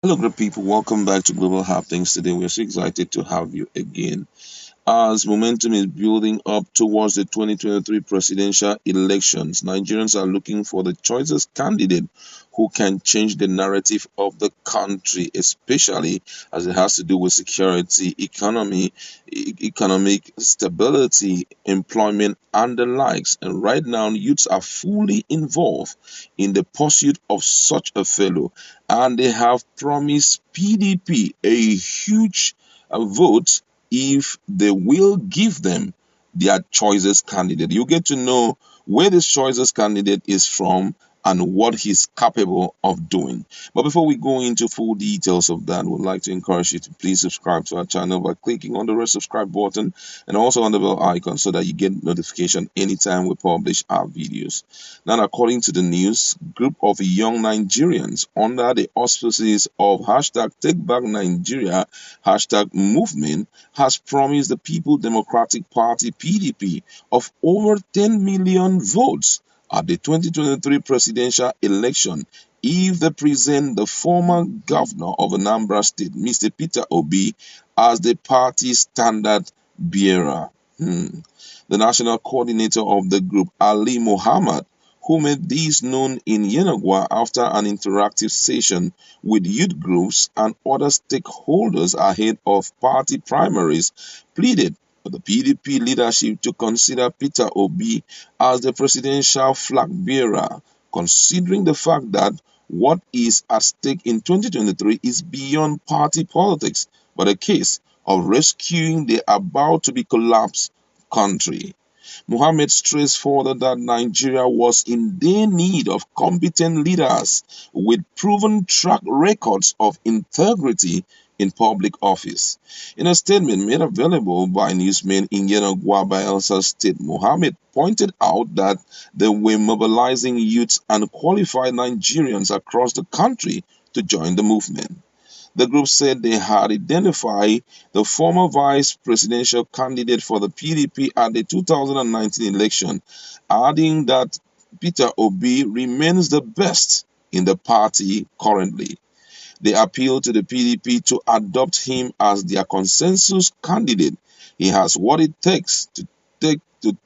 Hello, great people. Welcome back to Global Happenings. Today, we're so excited to have you again. As momentum is building up towards the 2023 presidential elections, Nigerians are looking for the choicest candidate who can change the narrative of the country, especially as it has to do with security, economy, economic stability, employment, and the likes. And right now, youths are fully involved in the pursuit of such a fellow, and they have promised PDP a huge vote if they will give them their choices candidate. You get to know where this choices candidate is from and what he's capable of doing. But before we go into full details of that, we'd like to encourage you to please subscribe to our channel by clicking on the red subscribe button and also on the bell icon so that you get notification anytime we publish our videos. Now, according to the news, group of young Nigerians under the auspices of hashtag Take Back Nigeria hashtag movement has promised the People Democratic Party (PDP) of over 10 million votes at the 2023 presidential election if they present the former governor of Anambra State, Mr. Peter Obi, as the party's standard bearer. The national coordinator of the group, Ali Mohammed, who made this known in Yenagua after an interactive session with youth groups and other stakeholders ahead of party primaries, pleaded for the PDP leadership to consider Peter Obi as the presidential flag bearer, considering the fact that what is at stake in 2023 is beyond party politics, but a case of rescuing the about to be collapsed country. Mohammed stressed further that Nigeria was in their need of competent leaders with proven track records of integrity in public office. In a statement made available by newsmen in Yenagoa, Bayelsa State, Mohammed pointed out that they were mobilizing youths and qualified Nigerians across the country to join the movement. The group said they had identified the former vice presidential candidate for the PDP at the 2019 election, adding that Peter Obi remains the best in the party currently. They appealed to the PDP to adopt him as their consensus candidate. He has what it takes to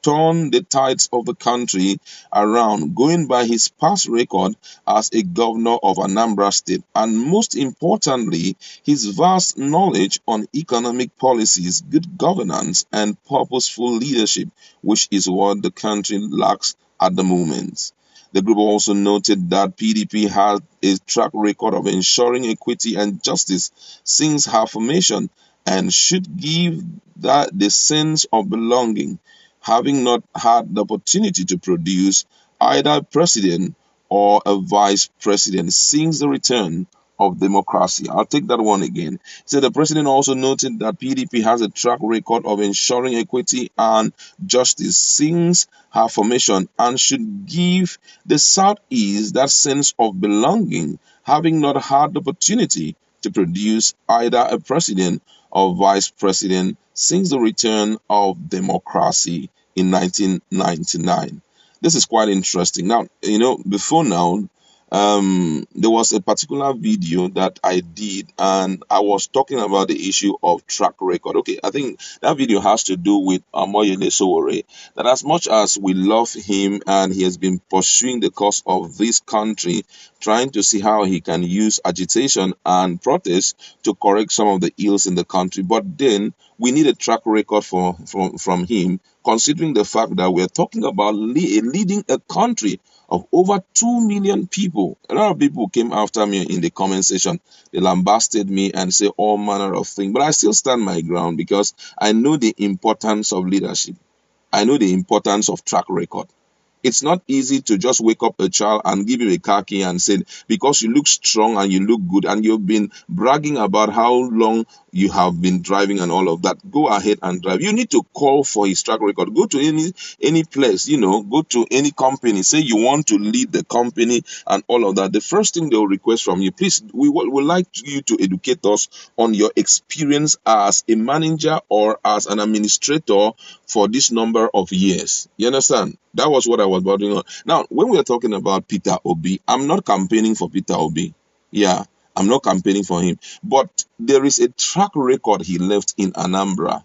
turn the tides of the country around, going by his past record as a governor of Anambra State, and most importantly, his vast knowledge on economic policies, good governance, and purposeful leadership, which is what the country lacks at the moment. The group also noted that PDP has a track record of ensuring equity and justice since her formation and should give that the sense of belonging, having not had the opportunity to produce either a president or a vice president since the return of democracy. I'll take that one again. He said the president also noted that PDP has a track record of ensuring equity and justice since her formation and should give the Southeast that sense of belonging, having not had the opportunity to produce either a president or vice president since the return of democracy in 1999. This is quite interesting. Now, before now, there was a particular video that I did, and I was talking about the issue of track record. Okay, I think that video has to do with Amoyele Sowore. That as much as we love him and he has been pursuing the cause of this country, trying to see how he can use agitation and protest to correct some of the ills in the country, but then we need a track record from him, considering the fact that we're talking about leading a country of over 2 million people. A lot of people came after me in the comment section. They lambasted me and say all manner of things. But I still stand my ground because I know the importance of leadership. I know the importance of track record. It's not easy to just wake up a child and give him a car key and say, because you look strong and you look good and you've been bragging about how long you have been driving and all of that, go ahead and drive. You need to call for his track record. Go to any place, go to any company, say you want to lead the company and all of that. The first thing they'll request from you, please, we would like you to educate us on your experience as a manager or as an administrator for this number of years. You understand? That was what I was bothering on. Now, when we are talking about Peter Obi, I'm not campaigning for Peter Obi. Yeah, I'm not campaigning for him, but there is a track record he left in Anambra.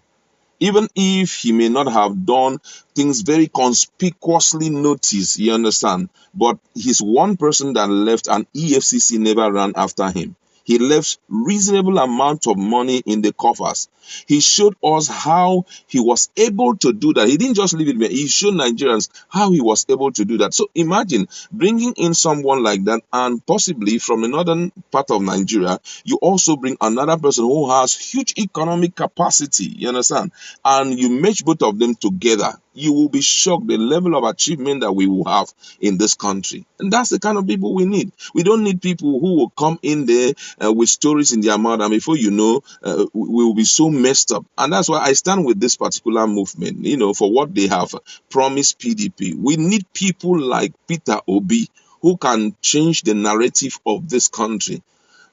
Even if he may not have done things very conspicuously noticed, you understand, but he's one person that left, and EFCC never ran after him. He left reasonable amount of money in the coffers. He showed us how he was able to do that. He didn't just leave it there. He showed Nigerians how he was able to do that. So imagine bringing in someone like that, and possibly from the northern part of Nigeria, you also bring another person who has huge economic capacity. You understand? And you match both of them together, you will be shocked the level of achievement that we will have in this country. And that's the kind of people we need. We don't need people who will come in there with stories in their mouth, and before you know, we will be so messed up. And that's why I stand with this particular movement, for what they have promised PDP. We need people like Peter Obi who can change the narrative of this country.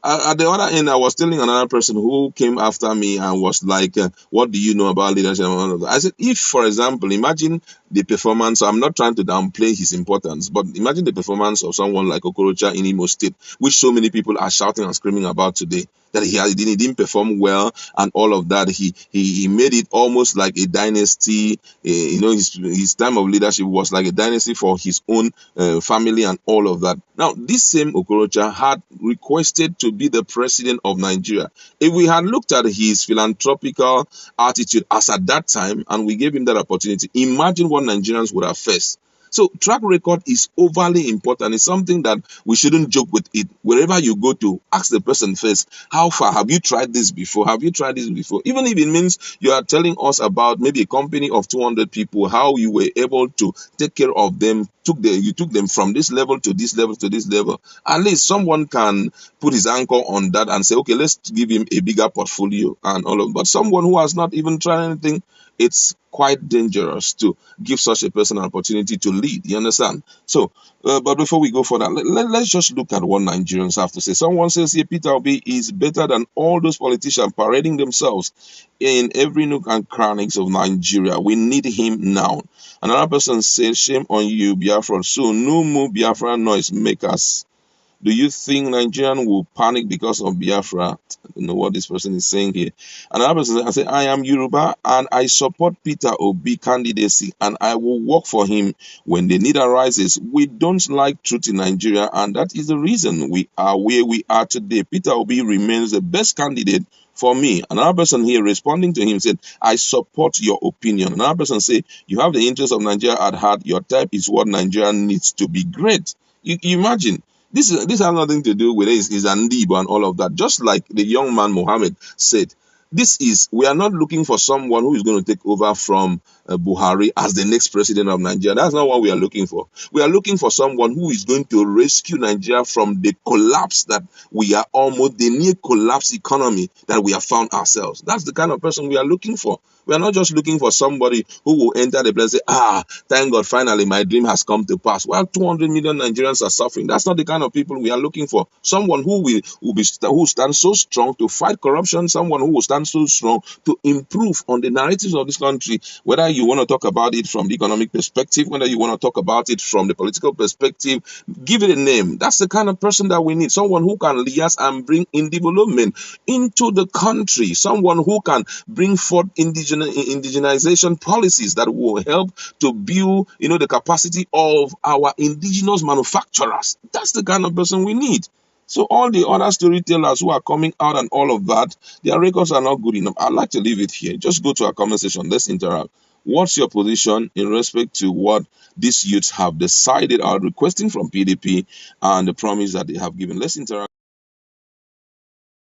At the other end, I was telling another person who came after me and was like, what do you know about leadership? I said, if, for example, imagine the performance, I'm not trying to downplay his importance, but imagine the performance of someone like Okorocha in Imo State, which so many people are shouting and screaming about today, that he didn't perform well and all of that. He made it almost like a dynasty. His time of leadership was like a dynasty for his own family and all of that. Now, this same Okorocha had requested to be the president of Nigeria. If we had looked at his philanthropical attitude as at that time and we gave him that opportunity, imagine what Nigerians would have faced. So track record is overly important. It's something that we shouldn't joke with it. Wherever you go to, ask the person first, how far have you tried this before? Have you tried this before? Even if it means you are telling us about maybe a company of 200 people, how you were able to take care of them, you took them from this level to this level to this level. At least someone can put his anchor on that and say, okay, let's give him a bigger portfolio and all of. But someone who has not even tried anything, it's quite dangerous to give such a person an opportunity to lead. You understand? So, but before we go further, let's just look at what Nigerians have to say. Someone says here, Peter Obi is better than all those politicians parading themselves in every nook and crannies of Nigeria. We need him now. Another person says, shame on you, Biafra. So no more Biafra noise makers. Do you think Nigerian will panic because of Biafra? I don't know what this person is saying here. Another person says, I am Yoruba and I support Peter Obi candidacy and I will work for him when the need arises. We don't like truth in Nigeria and that is the reason we are where we are today. Peter Obi remains the best candidate for me. Another person here responding to him said, I support your opinion. Another person said, you have the interest of Nigeria at heart. Your type is what Nigeria needs to be great. You imagine. This has nothing to do with his Andibo and all of that. Just like the young man Mohammed said, we are not looking for someone who is going to take over from Buhari as the next president of Nigeria. That's not what we are looking for. We are looking for someone who is going to rescue Nigeria from the collapse that the near collapse economy that we have found ourselves. That's the kind of person we are looking for. We are not just looking for somebody who will enter the place and say, thank God, finally my dream has come to pass. While 200 million Nigerians are suffering, that's not the kind of people we are looking for. Someone who stands so strong to fight corruption, someone who will stand so strong to improve on the narratives of this country, whether you want to talk about it from the economic perspective, whether you want to talk about it from the political perspective, give it a name. That's the kind of person that we need. Someone who can liaise and bring in development into the country. Someone who can bring forth indigenization policies that will help to build, the capacity of our indigenous manufacturers. That's the kind of person we need. So all the other storytellers who are coming out and all of that, their records are not good enough. I'd like to leave it here. Just go to our comment section. Let's interact. What's your position in respect to what these youths have decided or requesting from PDP and the promise that they have given? Let's interact.